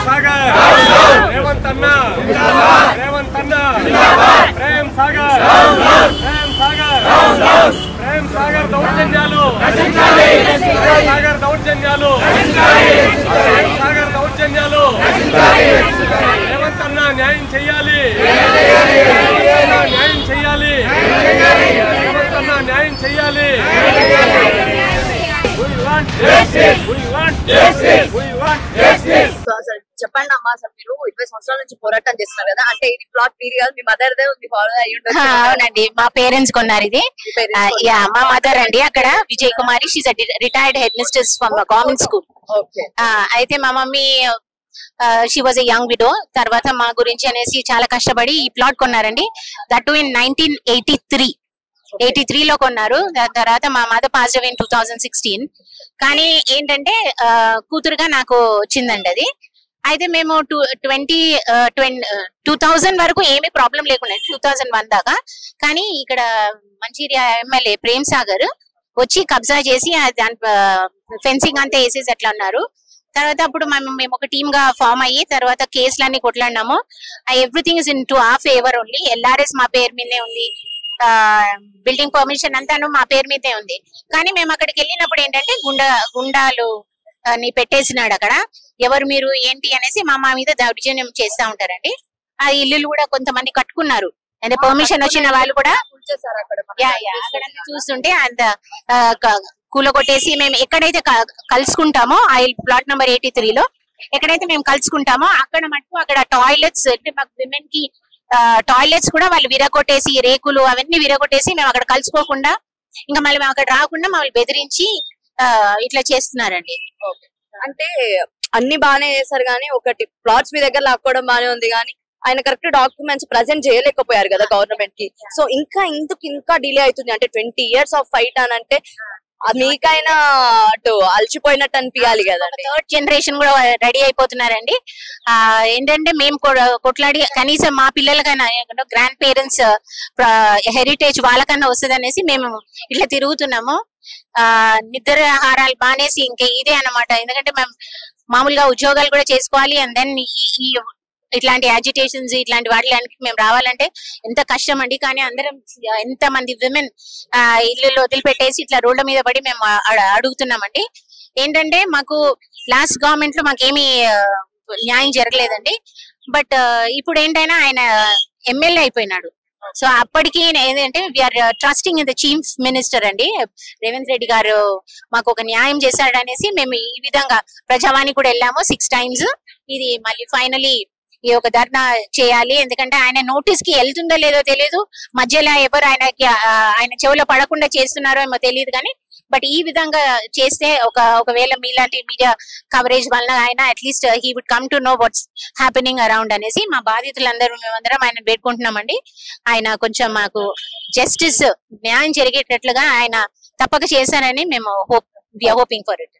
సాగర్ రేవంత్ అన్న రేవంత్ అన్న ప్రేమ్ సాగర్ ప్రేమ్ సాగర్ దౌర్జన్యాలు సాగర్ దౌర్జన్యాలు సాగర్ దౌర్జన్యాలు రేవంత్ అన్న న్యాయం చెయ్యాలి న్యాయం చెయ్యాలి రేవంత్ అన్న న్యాయం చెయ్యాలి చెప్పండి అమ్మా, అసలు మీరు 20 సంవత్సరాల నుంచి పోరాటం చేస్తున్నారు కదా, అంటే ఇది ప్లాట్ మీది కాదు, మీ మదర్ దే ఉంది, ఫాలో అయ్యి ఉండొచ్చు. అవునండి, మా పేరెంట్స్ కొన్నారు ఇది. మా మదర్ అండి అక్కడ Vijay Kumari, she's retired headmistress from government school. అయితే మా mummy she was a young widow. తర్వాత మా గురించి అనేసి చాలా కష్టపడి ఈ ప్లాట్ కొన్నారండి. దట్ టు ఇన్ 1983 లో కొన్నారు. దాని తర్వాత మా మదర్ పాస్డ్ అవే ఇన్ 2016. కానీ ఏంటంటే కూతురుగా నాకు వచ్చిందండి అది. అయితే మేము 2000 వరకు ఏమీ ప్రాబ్లం లేకుండా 2001 దాకా. కానీ ఇక్కడ మంచిర్యాల ఎమ్మెల్యే ప్రేమ్ సాగర్ వచ్చి కబ్జా చేసి దాని ఫెన్సింగ్ అంతా వేసేసి అట్లా ఉన్నారు. తర్వాత అప్పుడు మేము ఒక టీమ్ గా ఫామ్ అయ్యి తర్వాత కేసులన్నీ కొట్లాడినాము. Everything is into our favour only. LRS మా పేరు మీదే ఉంది, బిల్డింగ్ పర్మిషన్ అంతాను మా పేరు మీదే ఉంది. కానీ మేము అక్కడికి వెళ్ళినప్పుడు ఏంటంటే గుండాలు ని పెట్టేసినాడు అక్కడ. ఎవరు మీరు ఏంటి అనేసి మా మీద దౌర్జన్యం చేస్తా ఉంటారండి. ఆ ఇల్లులు కూడా కొంతమంది కట్టుకున్నారు, అంటే పర్మిషన్ వచ్చిన వాళ్ళు కూడా చూస్తుంటే అంత కూలగొట్టేసి మేము ఎక్కడైతే కలుసుకుంటామో ఆ ప్లాట్ నెంబర్ 83 లో ఎక్కడైతే మేము కలుసుకుంటామో అక్కడ మటుకు అక్కడ టాయిలెట్స్, అంటే మాకు విమెన్ కి టాయిలెట్స్ కూడా వాళ్ళు విరగొట్టేసి, రేకులు అవన్నీ విరగొట్టేసి మేము అక్కడ కలుసుకోకుండా ఇంకా మళ్ళీ మేము అక్కడ రాకుండా మమ్మల్ని బెదిరించి ఇట్లా చేస్తున్నారండి. అంటే అన్ని బాగానే చేశారు కానీ ఒకటి ప్లాట్స్ మీ దగ్గర లాక్కోవడం బాగానే ఉంది కానీ ఆయన కరెక్ట్ డాక్యుమెంట్స్ ప్రజెంట్ చేయలేకపోయారు కదా గవర్నమెంట్ కి. సో ఇంకా డిలే అవుతుంది. అంటే 20 years ఆఫ్ ఫైట్ అని అంటే మీకైనా అటు అలసిపోయినట్టు అనిపించాలి కదా. 3rd జనరేషన్ కూడా రెడీ అయిపోతున్నారండి. ఏంటంటే మేము కొట్లాడి కనీసం మా పిల్లలకైనా గ్రాండ్ పేరెంట్స్ హెరిటేజ్ వాళ్ళకన్నా వస్తుంది అనేసి మేము ఇట్లా తిరుగుతున్నాము. నిద్ర ఆహారాలు మానేసి ఇంకా ఇదే అన్నమాట. ఎందుకంటే మేము మామూలుగా ఉద్యోగాలు కూడా చేసుకోవాలి. అండ్ దెన్ ఈ ఇట్లాంటి యాజిటేషన్స్ ఇట్లాంటి వాటికి మేము రావాలంటే ఎంత కష్టం అండి. కానీ అందరం ఎంత మంది విమెన్ ఇల్లు వదిలిపెట్టేసి ఇట్లా రోడ్ల మీద పడి మేము అడుగుతున్నామండి. ఏంటంటే మాకు లాస్ట్ గవర్నమెంట్ లో మాకేమీ న్యాయం జరగలేదండి. బట్ ఇప్పుడు ఏంటైనా ఆయన ఎమ్మెల్యే అయిపోయినాడు. సో అప్పటికి ఏంటంటే we are trusting in the chief minister అండి రేవంత్ రెడ్డి గారు మాకు ఒక న్యాయం చేశాడు అనేసి మేము ఈ విధంగా ప్రజావాణి కూడా వెళ్ళాము 6 times. ఇది మళ్ళీ ఫైనలీ ఈ ఒక ధర్నా చేయాలి. ఎందుకంటే ఆయన నోటీస్ కి వెళ్తుందో లేదో తెలియదు, మధ్యలో ఎవరు ఆయన చెవులో పడకుండా చేస్తున్నారో ఏమో తెలియదు. కానీ బట్ ఈ విధంగా చేస్తే ఒకవేళ మీలాంటి మీడియా కవరేజ్ వలన ఆయన at least he would come to know what's happening around అనేసి మా బాధితులందరూ మేమందరం ఆయన వేడుకుంటున్నామండి. ఆయన కొంచెం మాకు జస్టిస్ న్యాయం జరిగేటట్లుగా ఆయన తప్పక చేశారని మేము వీఆర్ హోపింగ్ ఫర్ ఇట్.